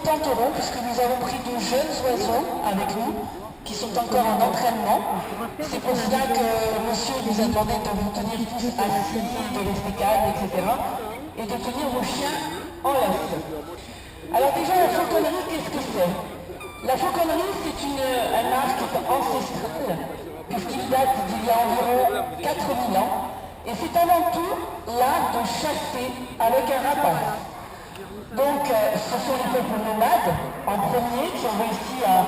tenterons, puisque nous avons pris de jeunes oiseaux avec nous, qui sont encore en entraînement. C'est pour cela que monsieur nous a demandé de vous tenir tous assis, de rester calme, etc. Et de tenir vos chiens en laisse. Alors déjà, la fauconnerie, qu'est-ce que c'est? La fauconnerie, c'est un art qui est ancestral, puisqu'il date d'il y a environ 4000 ans. Et c'est avant tout l'art de chasser avec un rapace. Donc, ce sont les peuples nomades, en premier, qui ont réussi à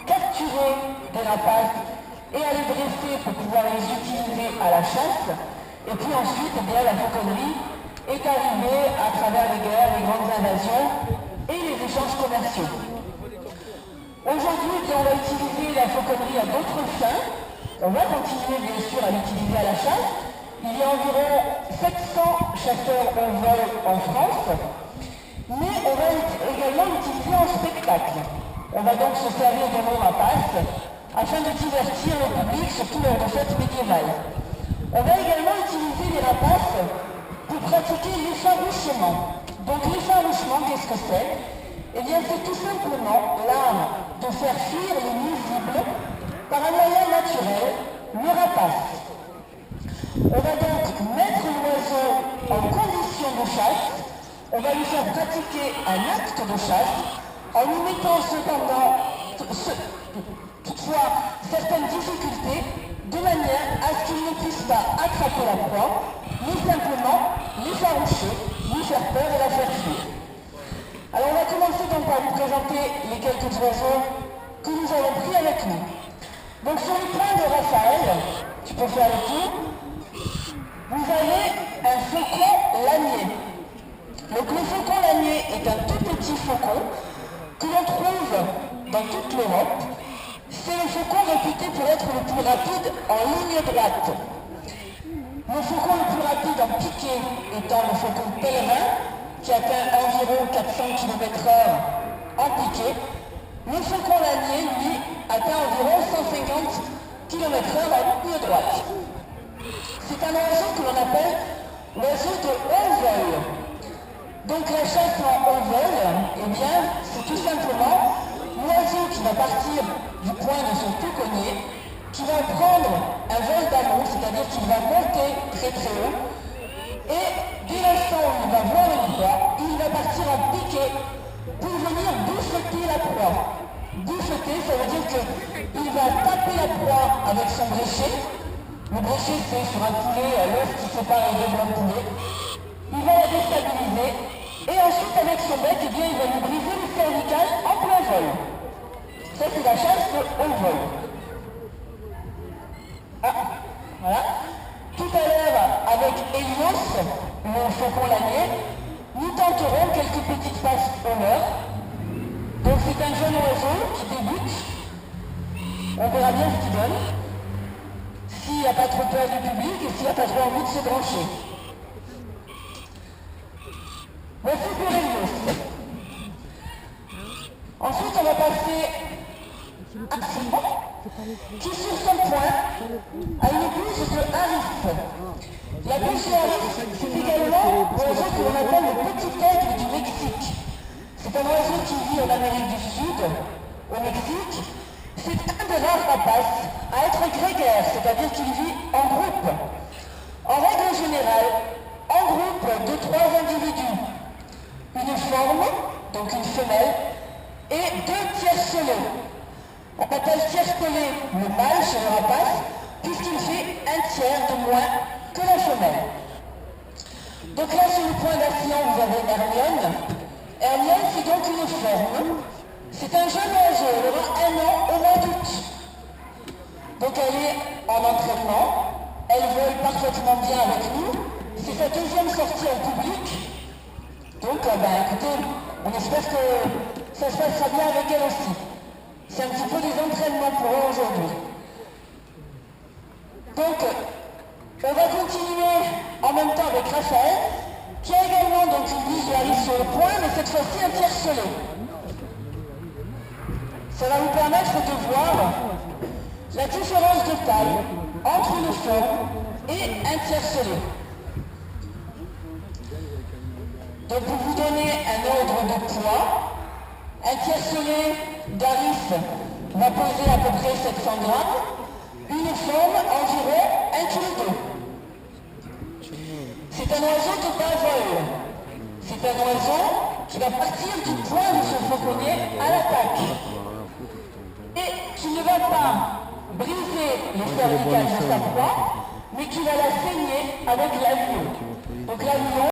capturer des rapaces et à les dresser pour pouvoir les utiliser à la chasse. Et puis ensuite, eh bien, la fauconnerie est arrivée à travers les guerres, les grandes invasions et les échanges commerciaux. Aujourd'hui, on va utiliser la fauconnerie à d'autres fins. On va continuer bien sûr à l'utiliser à la chasse. Il y a environ 700 chasseurs au vol en France, mais on va également l'utiliser en spectacle. On va donc se servir de nos rapaces afin de divertir le public, surtout lors de fêtes médiévales. On va également utiliser les rapaces pour pratiquer l'effarouchement. Donc l'effarouchement, qu'est-ce que c'est? Eh bien, c'est tout simplement l'art de faire fuir les nuisibles par un moyen naturel, le rapace. On va donc mettre l'oiseau en condition de chasse, on va lui faire pratiquer un acte de chasse, en lui mettant cependant, toutefois, certaines difficultés, de manière à ce qu'il ne puisse pas attraper la proie, ni simplement l'effaroucher, lui faire peur et la faire fuir. Alors on va commencer donc par vous présenter les quelques oiseaux que nous avons pris avec nous. Donc sur le plan de Raphaël, tu peux faire le tour, vous avez un faucon lanier. Donc le faucon lanier est un tout petit faucon que l'on trouve dans toute l'Europe. C'est le faucon réputé pour être le plus rapide en ligne droite. Le faucon le plus rapide en piqué étant le faucon pèlerin, qui atteint environ 400 km/h en piqué. Le faucon lanier, lui, atteint environ 150 km/h en ligne droite. C'est un oiseau que l'on appelle l'oiseau de haut vol. Donc la chasse en haut vol, eh bien, c'est tout simplement l'oiseau qui va partir du point de son fauconnier, qui va prendre un vol d'amont, c'est-à-dire qu'il va monter très très haut, et dès l'instant où il va voir une proie, il va partir en piqué pour venir bouffeter la proie. Bouffeter, ça veut dire qu'il va taper la proie avec son bréchet. Le bréchet, c'est sur un poulet, l'os qui sépare les deux blancs de poulet. Il va la déstabiliser, et ensuite avec son bec, eh bien, il va lui briser le cervical en plein vol. Ça, c'est la chasse au vol. Ah, voilà. Tout à l'heure, avec Hélios, le faucon lanier, nous tenterons quelques petites passes au leurre. Donc c'est un jeune oiseau qui débute. On verra bien ce qu'il donne. S'il n'a pas trop peur du public et s'il n'a pas trop envie de se brancher. Voici pour Hélios. Ensuite, on va passer à Simon, qui sur son point a une bouche de harif. La bouche de harif, c'est également l'oiseau que l'on appelle le petit aigle du Mexique. C'est un oiseau qui vit en Amérique du Sud, au Mexique. C'est un des rares rapaces à être grégaire, c'est-à-dire qu'il vit en groupe. En règle générale, en groupe de 3 individus. Une forme, donc une femelle, et 2 tiercelets. On appelle tiercelet le mâle chez le rapace, puisqu'il fait un tiers de moins que la femelle. Donc là, sur le point d'Assian, vous avez Hermione. Hermione, c'est donc une forme. C'est un jeune oiseau, elle aura 1 an au mois d'août. Donc elle est en entraînement, elle vole parfaitement bien avec nous. C'est sa 2e sortie en public. Donc, écoutez, on espère que ça se passera bien avec elle aussi. C'est un petit peu des entraînements pour eux aujourd'hui. Donc, on va continuer en même temps avec Raphaël, qui a également donc une bouche de harif sur le point, mais cette fois-ci un tiercelet. Ça va vous permettre de voir la différence de taille entre une forme et un tiercelet. Donc pour vous donner un ordre de poids, Clarisse va peser à peu près 700 grammes. Une faune environ 1,2 kg. C'est un oiseau de bas vol. C'est un oiseau qui va partir du point de son fauconnier à l'attaque. Et qui ne va pas briser les cervicales de sa proie, mais qui va la saigner avec l'avion. Donc l'avion